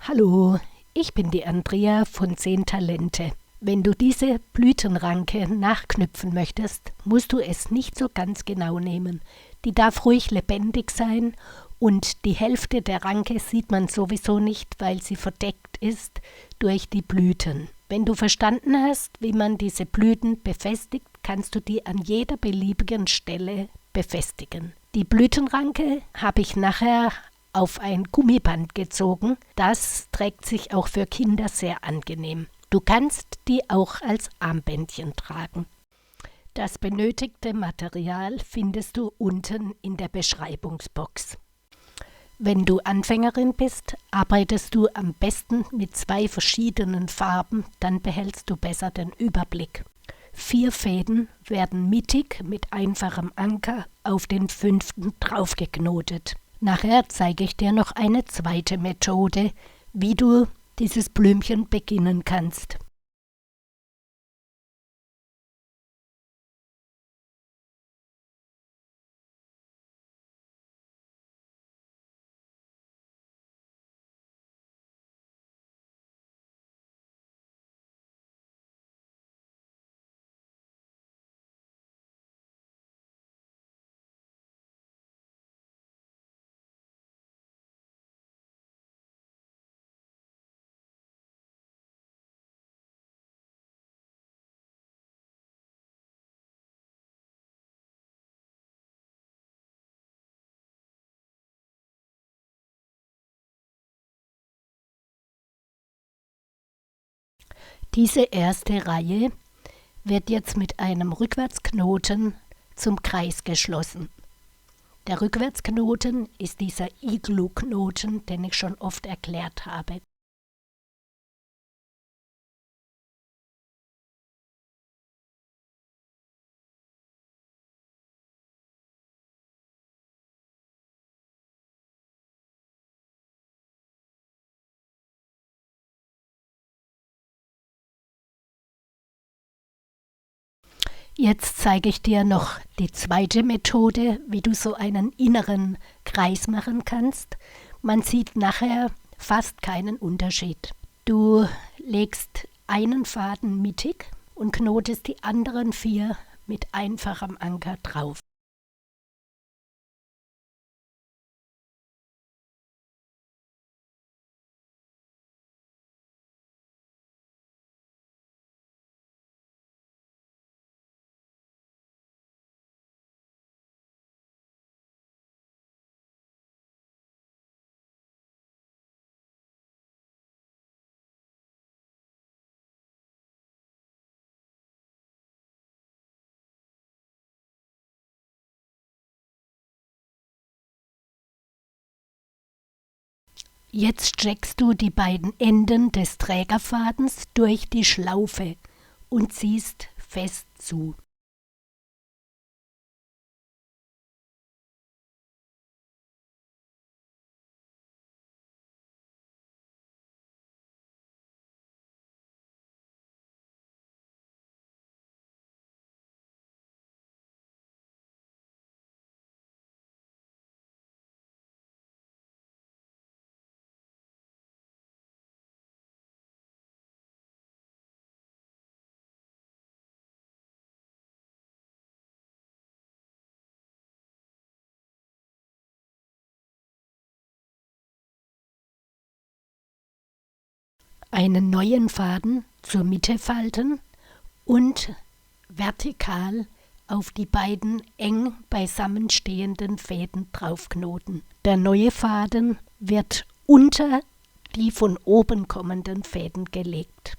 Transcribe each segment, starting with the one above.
Hallo, ich bin die Andrea von 10 Talente. Wenn du diese Blütenranke nachknüpfen möchtest, musst du es nicht so ganz genau nehmen. Die darf ruhig lebendig sein und die Hälfte der Ranke sieht man sowieso nicht, weil sie verdeckt ist durch die Blüten. Wenn du verstanden hast, wie man diese Blüten befestigt, kannst du die an jeder beliebigen Stelle befestigen. Die Blütenranke habe ich nachher auf ein Gummiband gezogen. Das trägt sich auch für Kinder sehr angenehm. Du kannst die auch als Armbändchen tragen. Das benötigte Material findest du unten in der Beschreibungsbox. Wenn du Anfängerin bist, arbeitest du am besten mit 2 verschiedenen Farben, dann behältst du besser den Überblick. 4 Fäden werden mittig mit einfachem Anker auf den 5. draufgeknotet. Nachher zeige ich dir noch eine zweite Methode, wie du dieses Blümchen beginnen kannst. Diese erste Reihe wird jetzt mit einem Rückwärtsknoten zum Kreis geschlossen. Der Rückwärtsknoten ist dieser Iglu-Knoten, den ich schon oft erklärt habe. Jetzt zeige ich dir noch die zweite Methode, wie du so einen inneren Kreis machen kannst. Man sieht nachher fast keinen Unterschied. Du legst einen Faden mittig und knotest die anderen 4 mit einfachem Anker drauf. Jetzt streckst du die beiden Enden des Trägerfadens durch die Schlaufe und ziehst fest zu. Einen neuen Faden zur Mitte falten und vertikal auf die beiden eng beisammenstehenden Fäden draufknoten. Der neue Faden wird unter die von oben kommenden Fäden gelegt.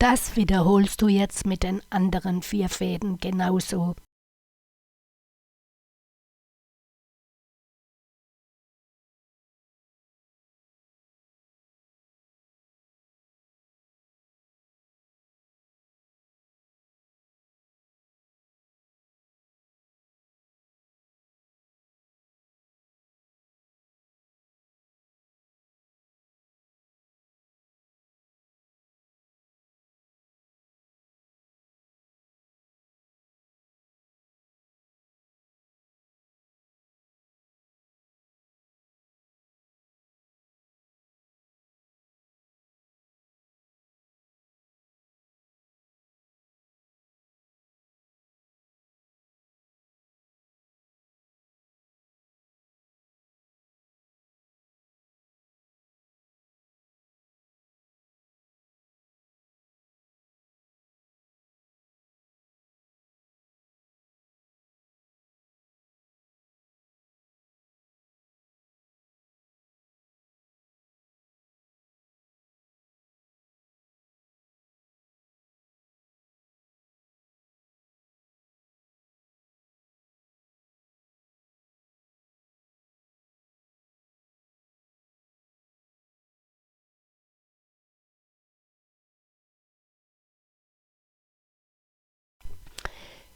Das wiederholst du jetzt mit den anderen 4 Fäden genauso.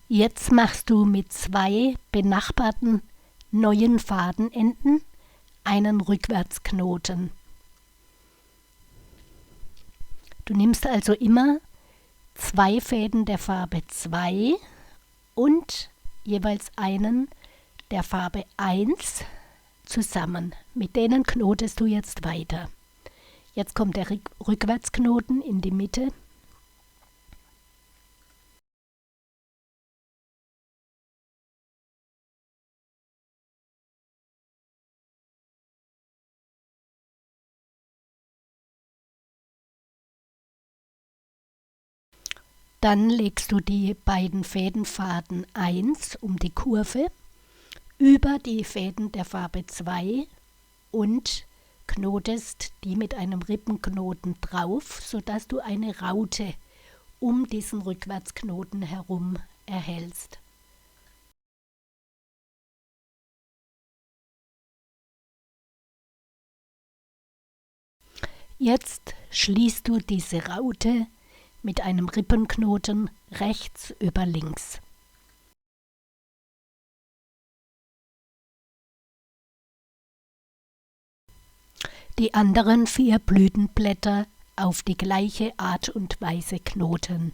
Jetzt machst du mit 2 benachbarten neuen Fadenenden einen Rückwärtsknoten. Du nimmst also immer 2 Fäden der Farbe 2 und jeweils einen der Farbe 1 zusammen. Mit denen knotest du jetzt weiter. Jetzt kommt der Rückwärtsknoten in die Mitte. Dann legst du die beiden Fädenfaden 1 um die Kurve über die Fäden der Farbe 2 und knotest die mit einem Rippenknoten drauf, sodass du eine Raute um diesen Rückwärtsknoten herum erhältst. Jetzt schließt du diese Raute mit einem Rippenknoten rechts über links. Die anderen 4 Blütenblätter auf die gleiche Art und Weise knoten.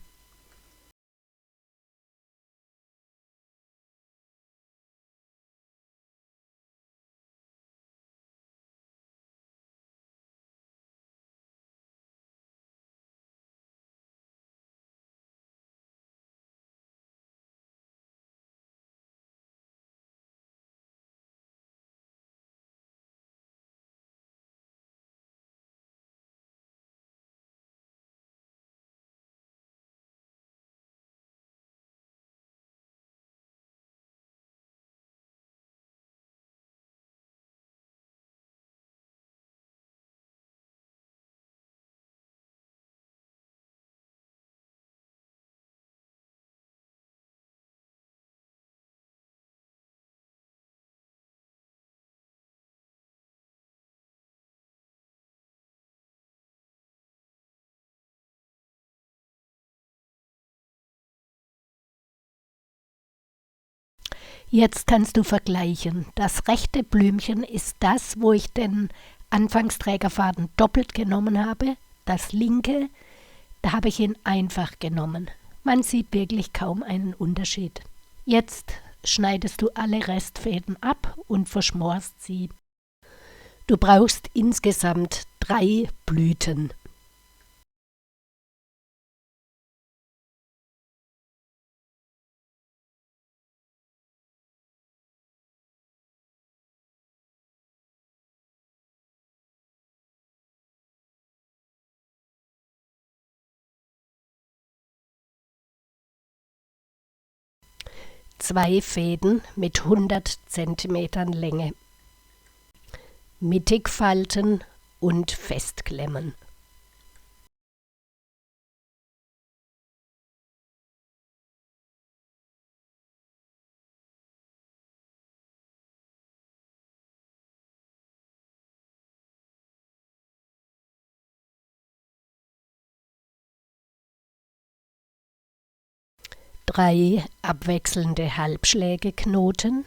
Jetzt kannst du vergleichen. Das rechte Blümchen ist das, wo ich den Anfangsträgerfaden doppelt genommen habe. Das linke, da habe ich ihn einfach genommen. Man sieht wirklich kaum einen Unterschied. Jetzt schneidest du alle Restfäden ab und verschmorst sie. Du brauchst insgesamt 3 Blüten. Zwei Fäden mit 100 cm Länge. Mittig falten und festklemmen. 3 abwechselnde Halbschläge knoten,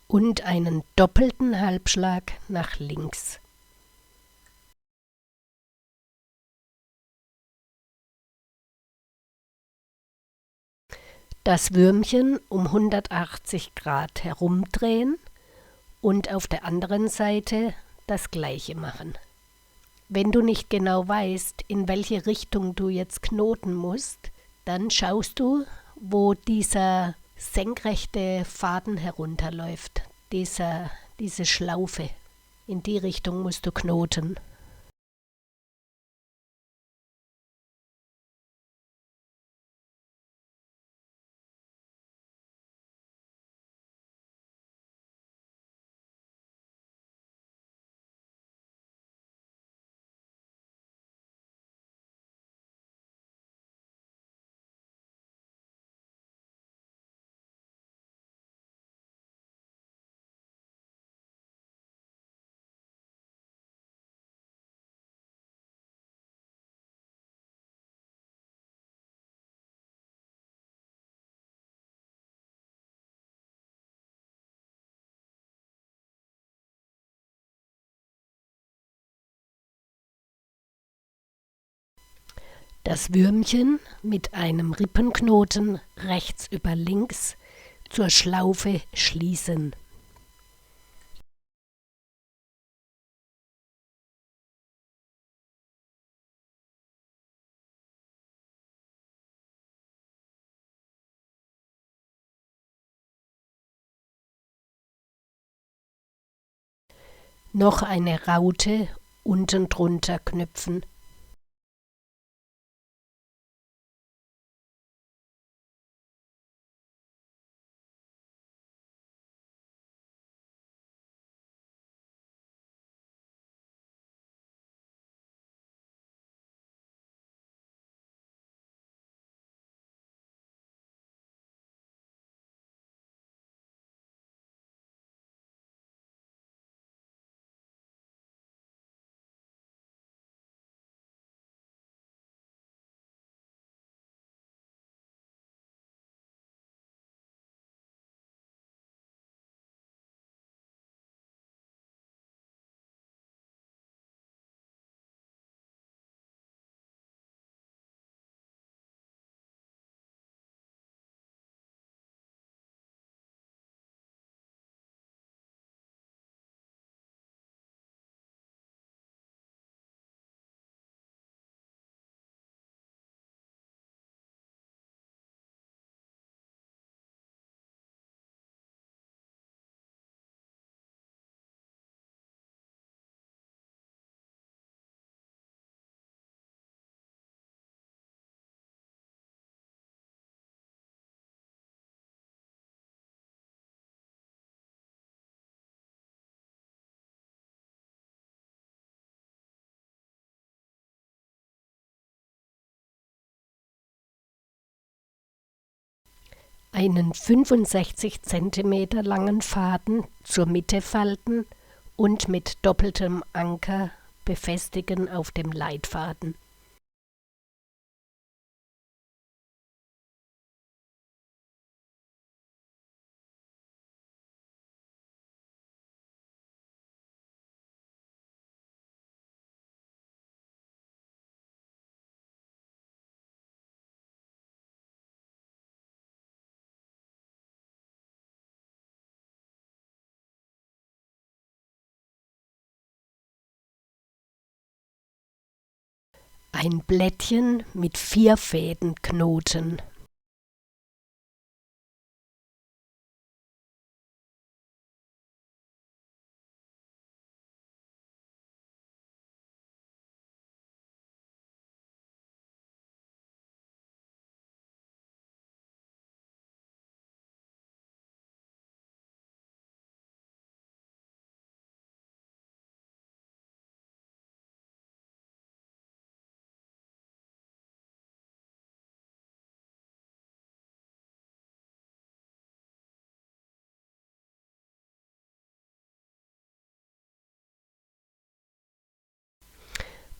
und einen doppelten Halbschlag nach links. Das Würmchen um 180 Grad herumdrehen und auf der anderen Seite das gleiche machen. Wenn du nicht genau weißt, in welche Richtung du jetzt knoten musst, dann schaust du, wo dieser senkrechte Faden herunterläuft, diese Schlaufe. In die Richtung musst du knoten. Das Würmchen mit einem Rippenknoten rechts über links zur Schlaufe schließen. Noch eine Raute unten drunter knüpfen. Einen 65 cm langen Faden zur Mitte falten und mit doppeltem Anker befestigen auf dem Leitfaden. Ein Blättchen mit 4 Fäden knoten.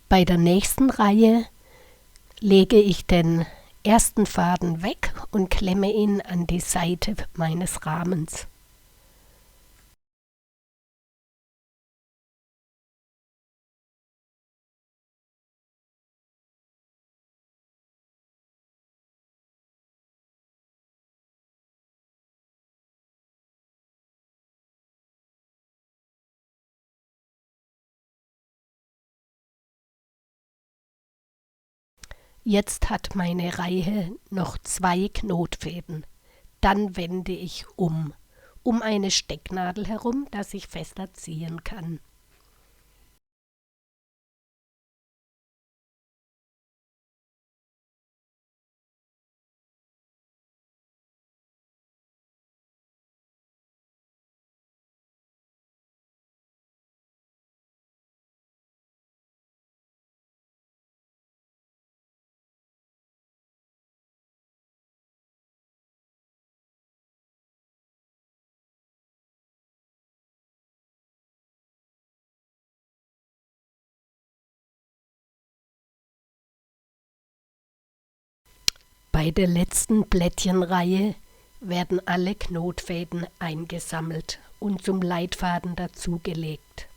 Bei der nächsten Reihe lege ich den ersten Faden weg und klemme ihn an die Seite meines Rahmens. Jetzt hat meine Reihe noch 2 Knotfäden. Dann wende ich um eine Stecknadel herum, dass ich fester ziehen kann. Bei der letzten Blättchenreihe werden alle Knotfäden eingesammelt und zum Leitfaden dazugelegt.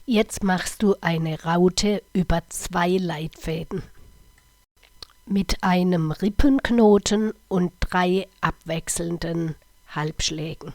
Jetzt machst du eine Raute über 2 Leitfäden mit einem Rippenknoten und 3 abwechselnden Halbschlägen.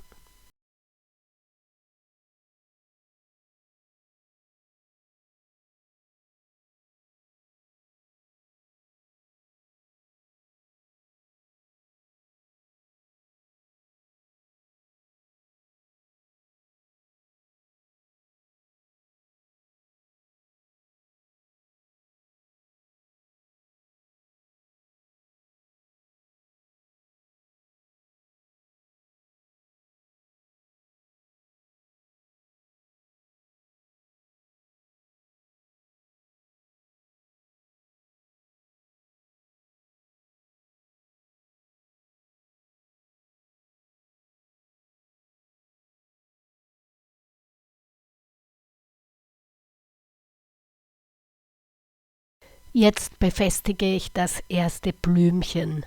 Jetzt befestige ich das erste Blümchen.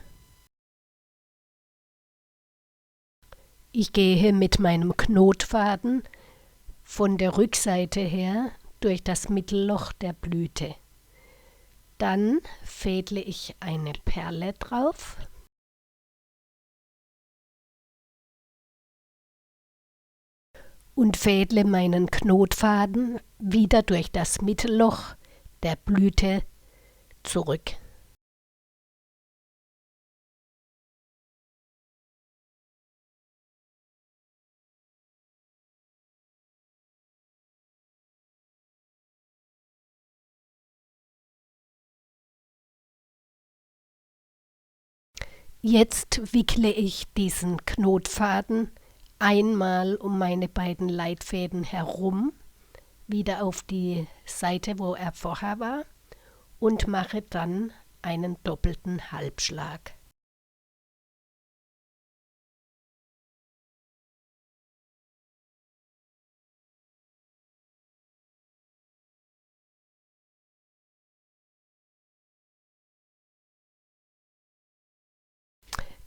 Ich gehe mit meinem Knotfaden von der Rückseite her durch das Mittelloch der Blüte. Dann fädle ich eine Perle drauf. Und fädle meinen Knotfaden wieder durch das Mittelloch der Blüte zurück. Jetzt wickle ich diesen Knotfaden einmal um meine beiden Leitfäden herum, wieder auf die Seite, wo er vorher war, und mache dann einen doppelten Halbschlag.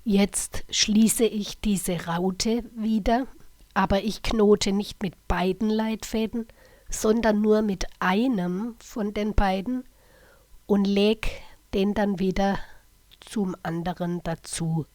Jetzt schließe ich diese Raute wieder, aber ich knote nicht mit beiden Leitfäden, sondern nur mit einem von den beiden und lege den dann wieder zum anderen dazu.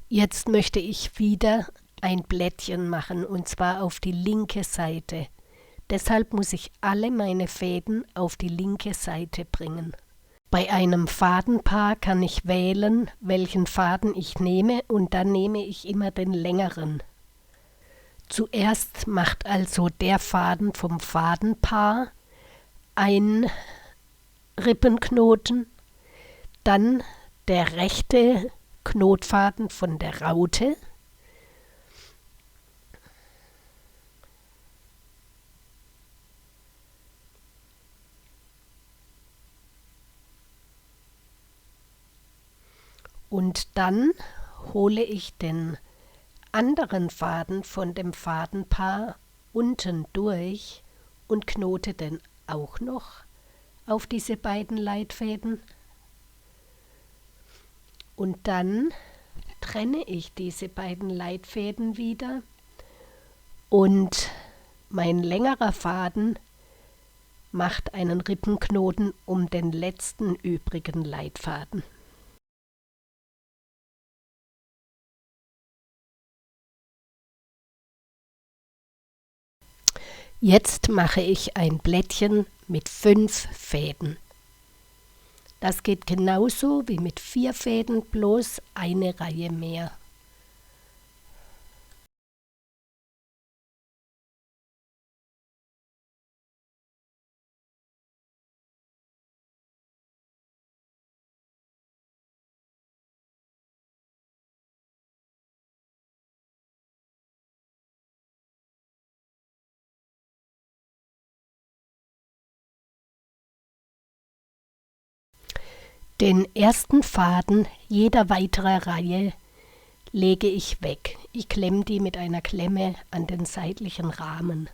Jetzt möchte ich wieder ein Blättchen machen, und zwar auf die linke Seite. Deshalb muss ich alle meine Fäden auf die linke Seite bringen. Bei einem Fadenpaar kann ich wählen, welchen Faden ich nehme, und dann nehme ich immer den längeren. Zuerst macht also der Faden vom Fadenpaar einen Rippenknoten, dann der rechte Knotfaden von der Raute, und dann hole ich den anderen Faden von dem Fadenpaar unten durch und knote den auch noch auf diese beiden Leitfäden. Und dann trenne ich diese beiden Leitfäden wieder und mein längerer Faden macht einen Rippenknoten um den letzten übrigen Leitfaden. Jetzt mache ich ein Blättchen mit 5 Fäden. Das geht genauso wie mit 4 Fäden, bloß eine Reihe mehr. Den ersten Faden jeder weiteren Reihe lege ich weg. Ich klemme die mit einer Klemme an den seitlichen Rahmen.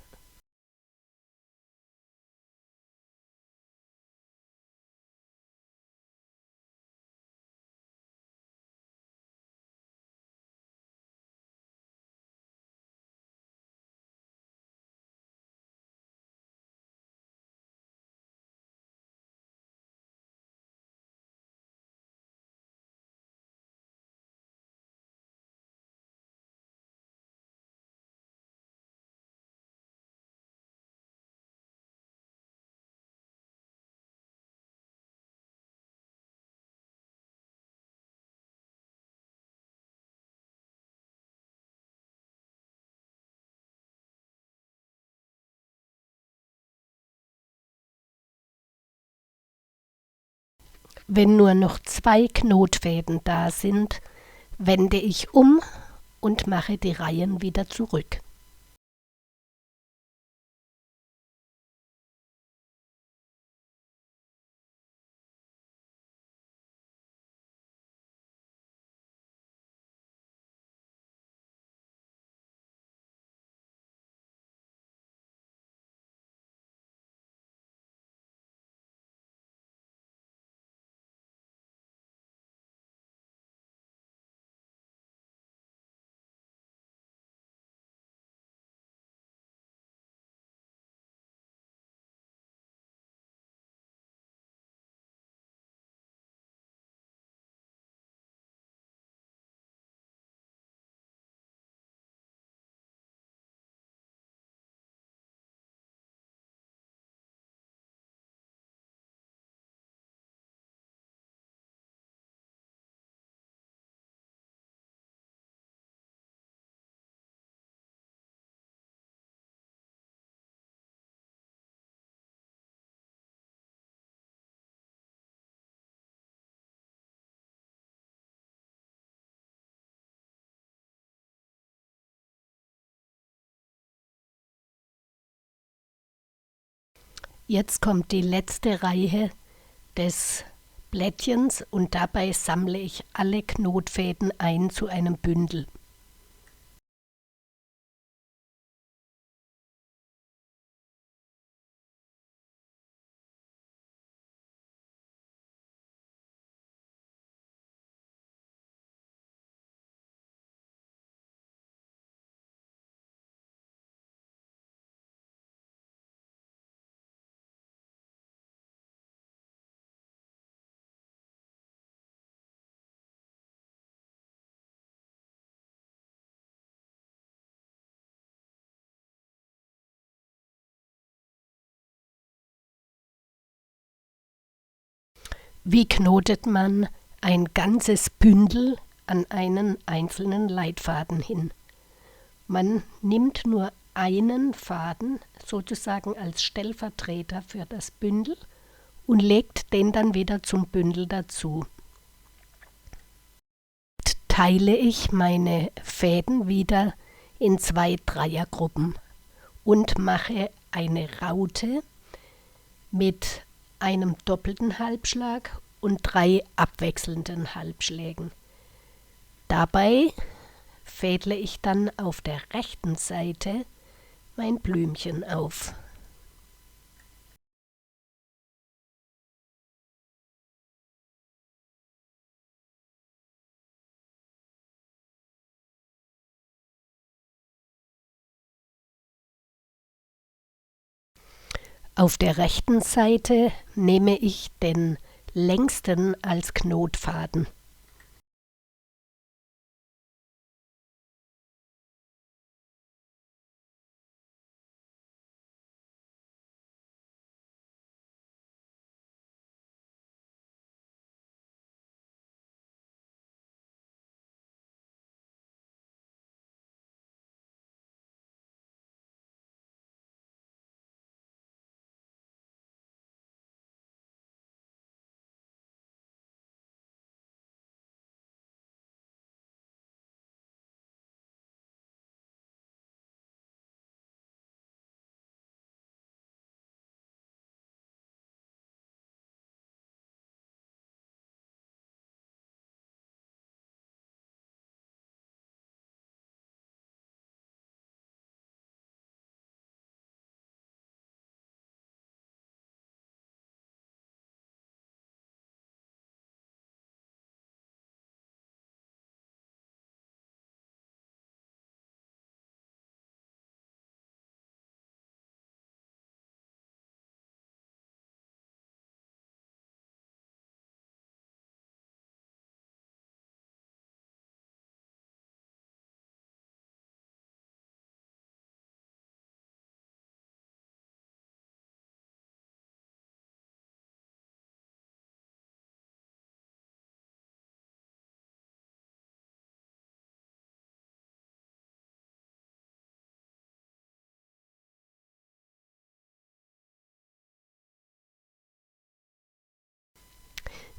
Wenn nur noch 2 Knotfäden da sind, wende ich um und mache die Reihen wieder zurück. Jetzt kommt die letzte Reihe des Blättchens und dabei sammle ich alle Knotfäden ein zu einem Bündel. Wie knotet man ein ganzes Bündel an einen einzelnen Leitfaden hin? Man nimmt nur einen Faden sozusagen als Stellvertreter für das Bündel und legt den dann wieder zum Bündel dazu. Teile ich meine Fäden wieder in 2 Dreiergruppen und mache eine Raute mit einem doppelten Halbschlag und 3 abwechselnden Halbschlägen. Dabei fädle ich dann auf der rechten Seite mein Blümchen auf. Auf der rechten Seite nehme ich den längsten als Knotfaden.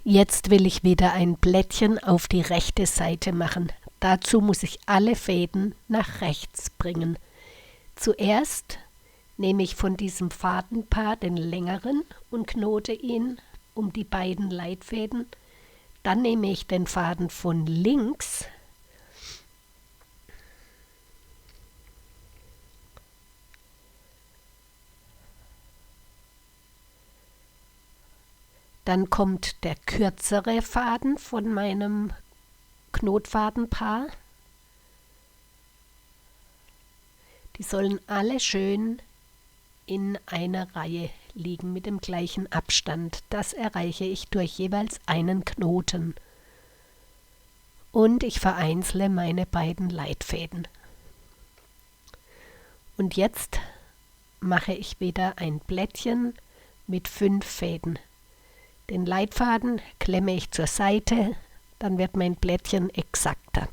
Jetzt will ich wieder ein Blättchen auf die rechte Seite machen. Dazu muss ich alle Fäden nach rechts bringen. Zuerst nehme ich von diesem Fadenpaar den längeren und knote ihn um die beiden Leitfäden. Dann nehme ich den Faden von links Dann kommt der kürzere Faden von meinem Knotfadenpaar. Die sollen alle schön in einer Reihe liegen mit dem gleichen Abstand. Das erreiche ich durch jeweils einen Knoten. Und ich vereinzle meine beiden Leitfäden. Und jetzt mache ich wieder ein Blättchen mit 5 Fäden. Den Leitfaden klemme ich zur Seite, dann wird mein Blättchen exakter.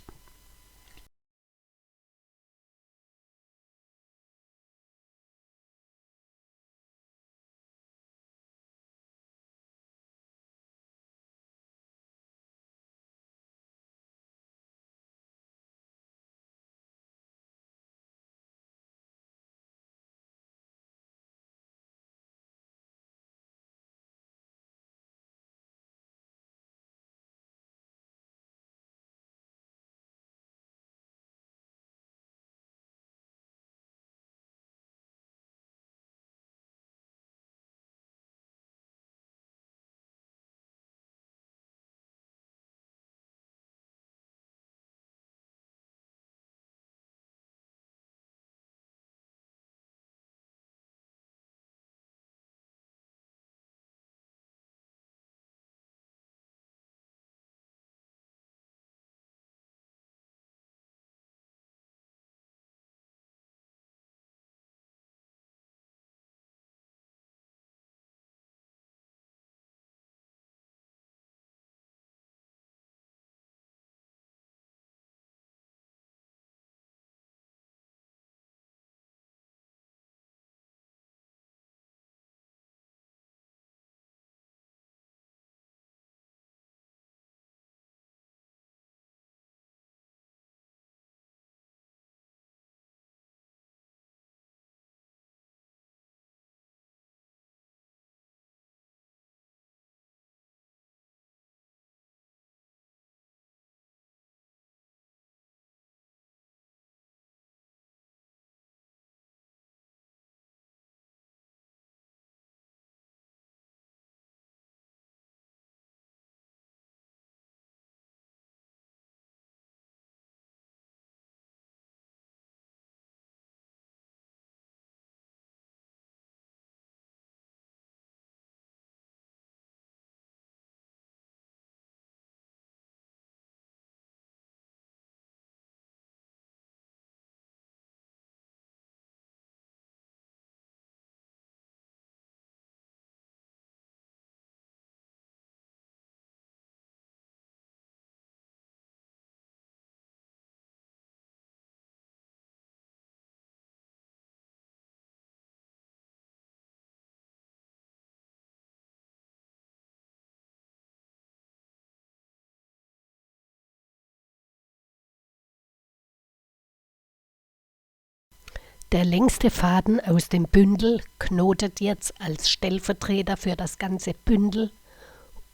Der längste Faden aus dem Bündel knotet jetzt als Stellvertreter für das ganze Bündel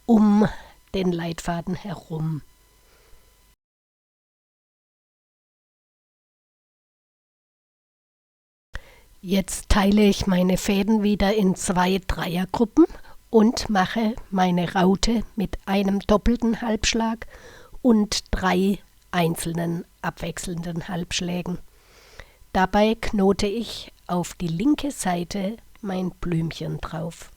um den Leitfaden herum. Jetzt teile ich meine Fäden wieder in 2 Dreiergruppen und mache meine Raute mit einem doppelten Halbschlag und 3 einzelnen abwechselnden Halbschlägen. Dabei knote ich auf die linke Seite mein Blümchen drauf.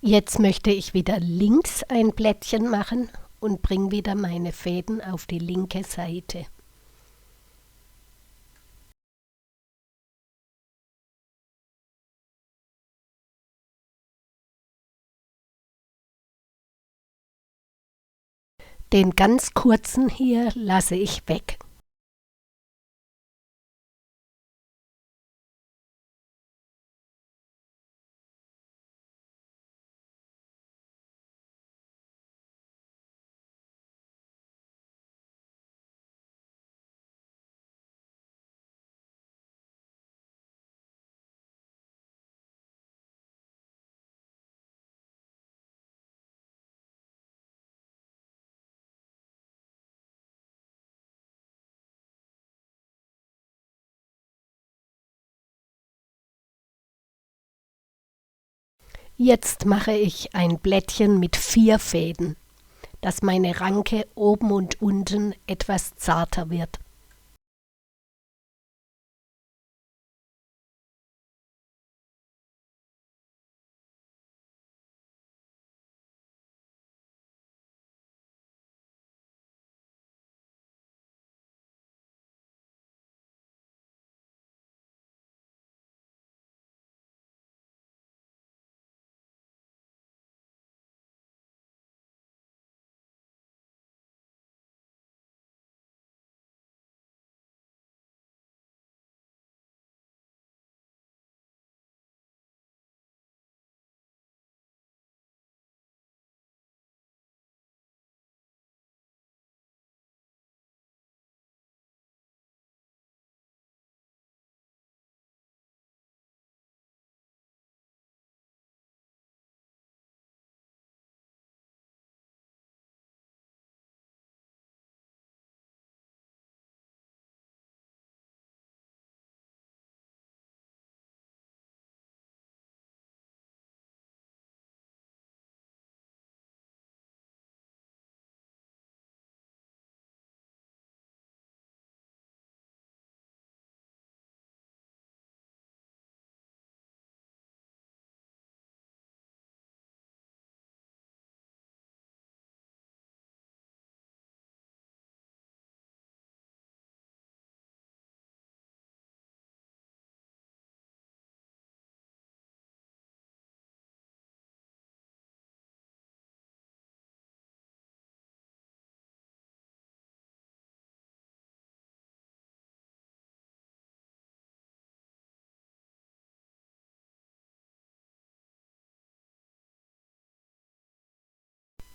Jetzt möchte ich wieder links ein Blättchen machen und bringe wieder meine Fäden auf die linke Seite. Den ganz kurzen hier lasse ich weg. Jetzt mache ich ein Blättchen mit 4 Fäden, dass meine Ranke oben und unten etwas zarter wird.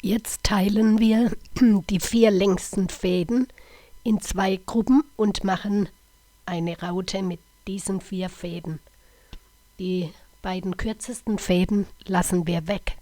Jetzt teilen wir die 4 längsten Fäden in 2 Gruppen und machen eine Raute mit diesen 4 Fäden. Die beiden kürzesten Fäden lassen wir weg.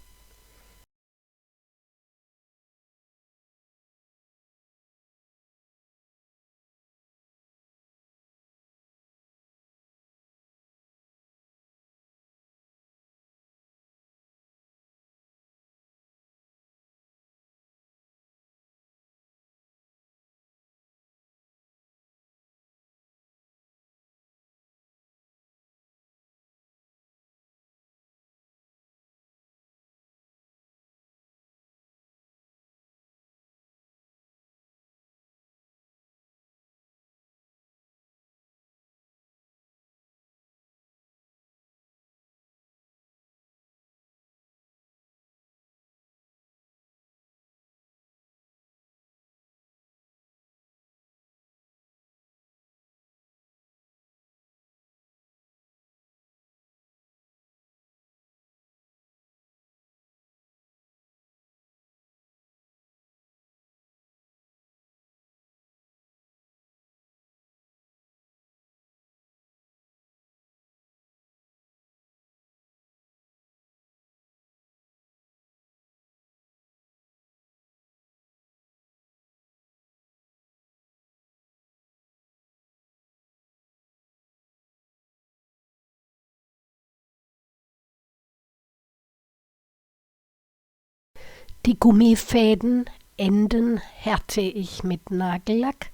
Die Gummifäden enden härte ich mit Nagellack,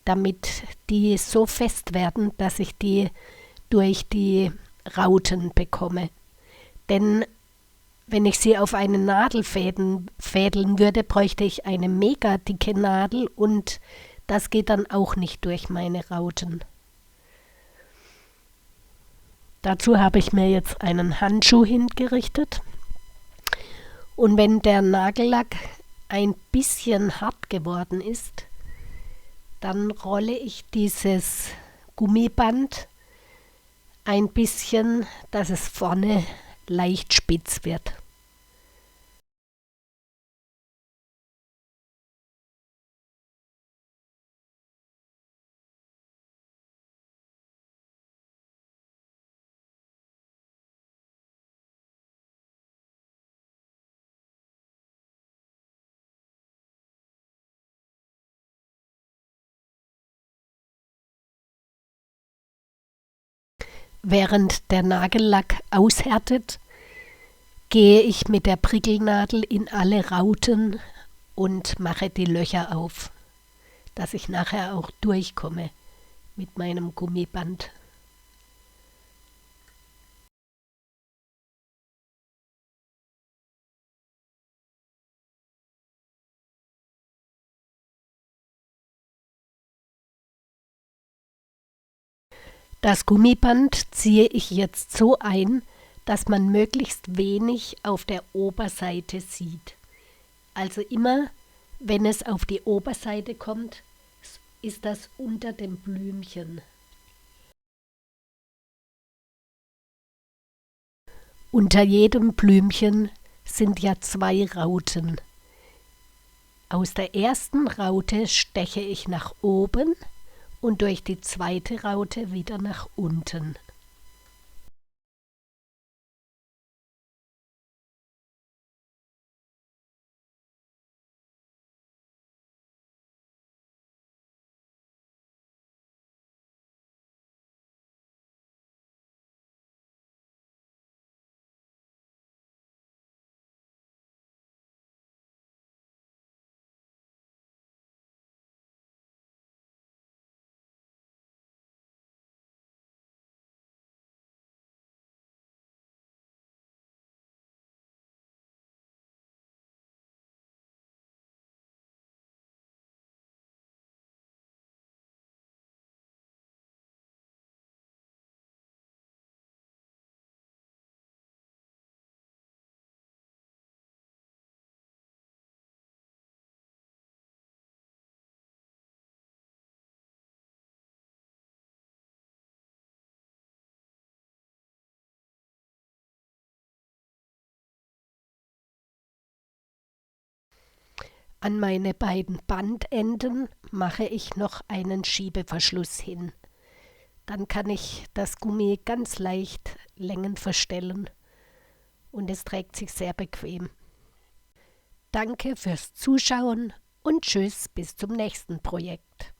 damit die so fest werden, dass ich die durch die Rauten bekomme. Denn wenn ich sie auf eine Nadel fädeln würde, bräuchte ich eine mega dicke Nadel und das geht dann auch nicht durch meine Rauten. Dazu habe ich mir jetzt einen Handschuh hingerichtet. Und wenn der Nagellack ein bisschen hart geworden ist, dann rolle ich dieses Gummiband ein bisschen, dass es vorne leicht spitz wird. Während der Nagellack aushärtet, gehe ich mit der Prickelnadel in alle Rauten und mache die Löcher auf, dass ich nachher auch durchkomme mit meinem Gummiband. Das Gummiband ziehe ich jetzt so ein, dass man möglichst wenig auf der Oberseite sieht. Also immer, wenn es auf die Oberseite kommt, ist das unter dem Blümchen. Unter jedem Blümchen sind ja 2 Rauten. Aus der ersten Raute steche ich nach oben und durch die zweite Raute wieder nach unten. An meine beiden Bandenden mache ich noch einen Schiebeverschluss hin. Dann kann ich das Gummi ganz leicht Längen verstellen und es trägt sich sehr bequem. Danke fürs Zuschauen und tschüss bis zum nächsten Projekt.